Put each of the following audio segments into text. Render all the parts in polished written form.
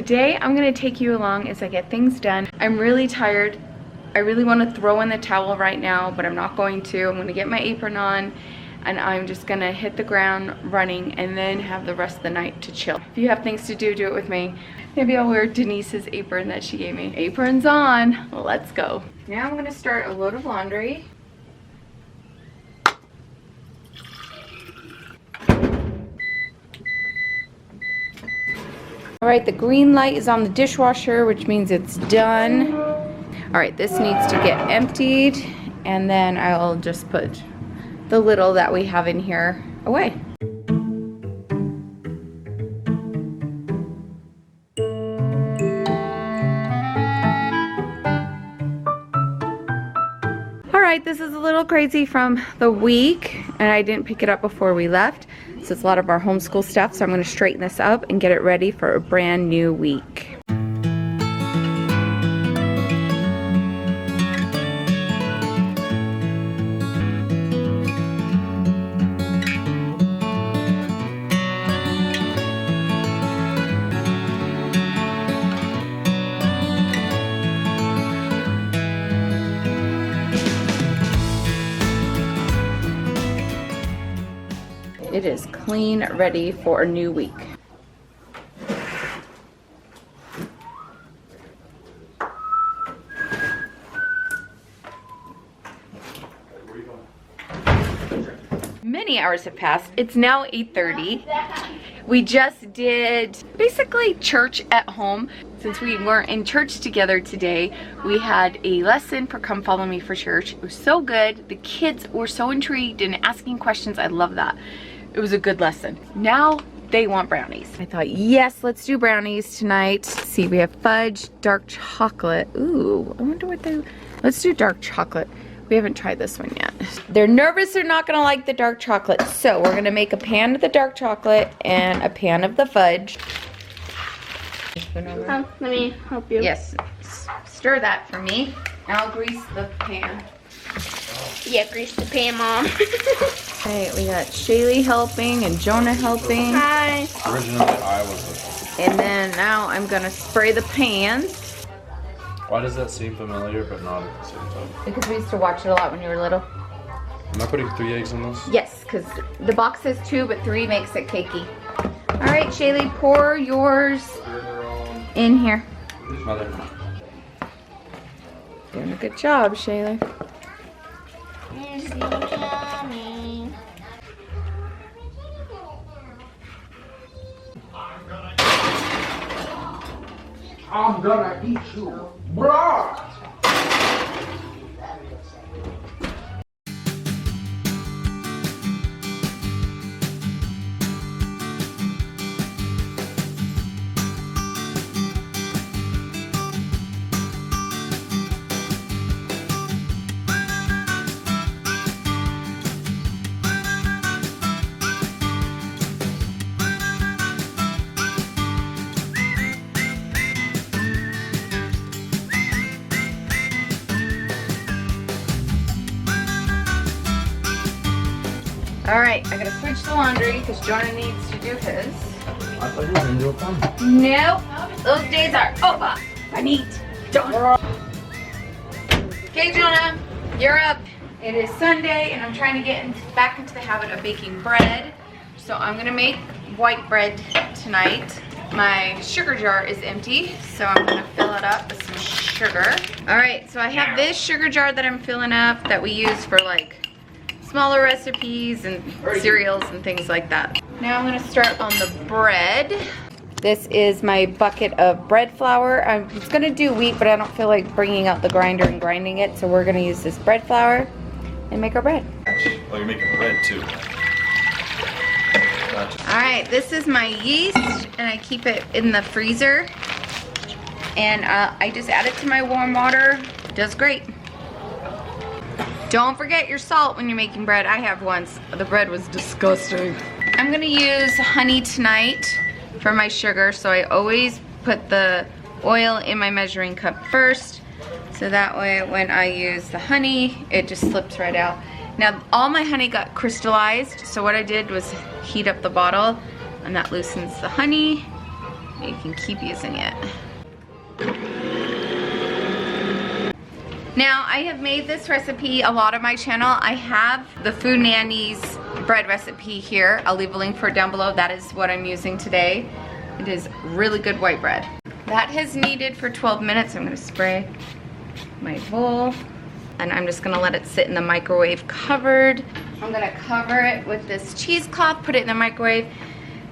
today I'm gonna take you along as I get things done. I'm really tired. I really want to throw in the towel right now, but I'm not going to. I'm gonna get my apron on and I'm just gonna hit the ground running and then have the rest of the night to chill. If you have things to do, do it with me. Maybe I'll wear Denise's apron that she gave me. Apron's on, let's go. Now I'm gonna start a load of laundry. All right, the green light is on the dishwasher, which means it's done. All right, this needs to get emptied, and then I'll just put the little that we have in here away. All right, this is a little crazy from the week, and I didn't pick it up before we left. So it's a lot of our homeschool stuff, so I'm gonna straighten this up and get it ready for a brand new week. It is clean, ready for a new week. Many hours have passed. It's now 8:30. We just did basically church at home. Since we weren't in church together today, we had a lesson for Come Follow Me for Church. It was so good. The kids were so intrigued and asking questions. I love that. It was a good lesson. Now they want brownies. I thought, yes, let's do brownies tonight. See, we have fudge, dark chocolate. Ooh, I wonder what they, let's do dark chocolate. We haven't tried this one yet. They're nervous they're not gonna like the dark chocolate. So we're gonna make a pan of the dark chocolate and a pan of the fudge. Let me help you. Yes, stir that for me. Now I'll grease the pan. Yeah, grease the pan, Mom. Okay, we got Shaylee helping and Jonah helping. Hi. Originally, I was And then now I'm gonna spray the pans. Why does that seem familiar but not at the same time? Because we used to watch it a lot when you were little. Am I putting 3 eggs in this? Yes, because the box says 2, but 3 makes it cakey. All right, Shaylee, pour yours in here. Mother. Doing a good job, Shaylee. I'm gonna eat you. Blah! All right, I gotta switch the laundry because Jonah needs to do his. I thought you were gonna do a fun. Nope, those days are over. I need Jonah. Okay, Jonah, you're up. It is Sunday and I'm trying to get back into the habit of baking bread. So I'm gonna make white bread tonight. My sugar jar is empty, so I'm gonna fill it up with some sugar. All right, so I have this sugar jar that I'm filling up that we use for like smaller recipes and cereals and things like that. Now I'm gonna start on the bread. This is my bucket of bread flour. I was gonna do wheat, but I don't feel like bringing out the grinder and grinding it, so we're gonna use this bread flour and make our bread. Oh, you're making bread too. Gotcha. All right, this is my yeast, and I keep it in the freezer. And I just add it to my warm water. It does great. Don't forget your salt when you're making bread. I have once. The bread was disgusting. I'm gonna use honey tonight for my sugar, so I always put the oil in my measuring cup first, so that way when I use the honey, it just slips right out. Now, all my honey got crystallized, so what I did was heat up the bottle, and that loosens the honey. You can keep using it. Now, I have made this recipe a lot on my channel. I have the Food Nanny's bread recipe here. I'll leave a link for it down below. That is what I'm using today. It is really good white bread. That has kneaded for 12 minutes. I'm gonna spray my bowl and I'm just gonna let it sit in the microwave covered. I'm gonna cover it with this cheesecloth, put it in the microwave,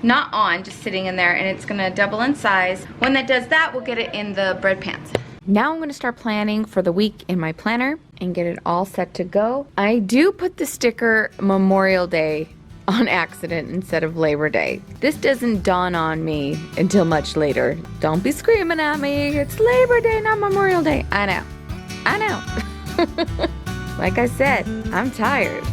not on, just sitting in there, and it's gonna double in size. When that does that, we'll get it in the bread pans. Now I'm gonna start planning for the week in my planner and get it all set to go. I do put the sticker Memorial Day on accident instead of Labor Day. This doesn't dawn on me until much later. Don't be screaming at me, it's Labor Day, not Memorial Day. I know, I know. Like I said, I'm tired.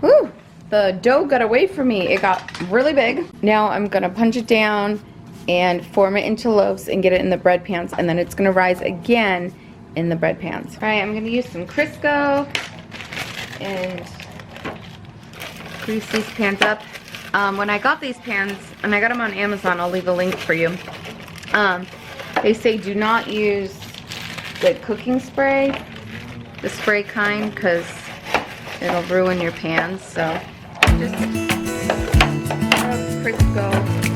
Whew, the dough got away from me. It got really big. Now I'm gonna punch it down and form it into loaves and get it in the bread pans, and then it's gonna rise again in the bread pans. All right, I'm gonna use some Crisco and grease these pans up. When I got these pans, and I got them on Amazon, I'll leave a link for you. They say do not use the cooking spray, the spray kind, because it'll ruin your pans, so just Crisco.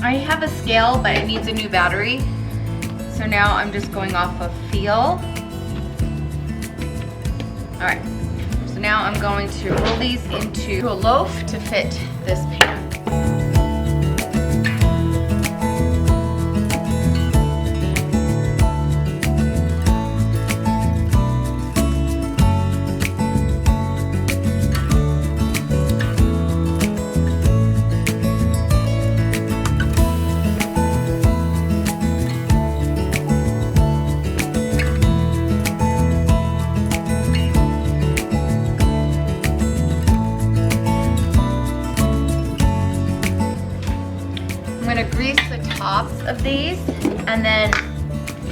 I have a scale, but it needs a new battery. So now I'm just going off of feel. All right, so now I'm going to roll these into a loaf to fit this pan. I'm gonna grease the tops of these and then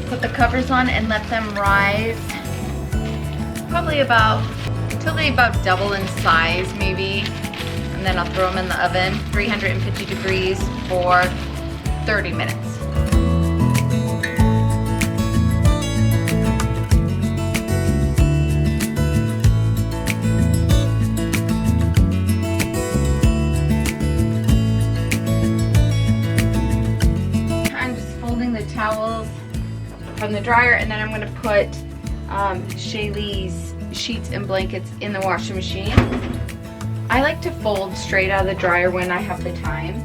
put the covers on and let them rise probably about till they about double in size maybe, and then I'll throw them in the oven 350 degrees for 30 minutes. Towels from the dryer, and then I'm going to put Shaylee's sheets and blankets in the washing machine. I like to fold straight out of the dryer when I have the time.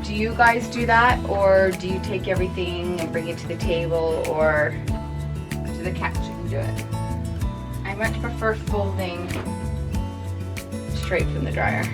Do you guys do that, or do you take everything and bring it to the table or to the couch and do it? I much prefer folding straight from the dryer.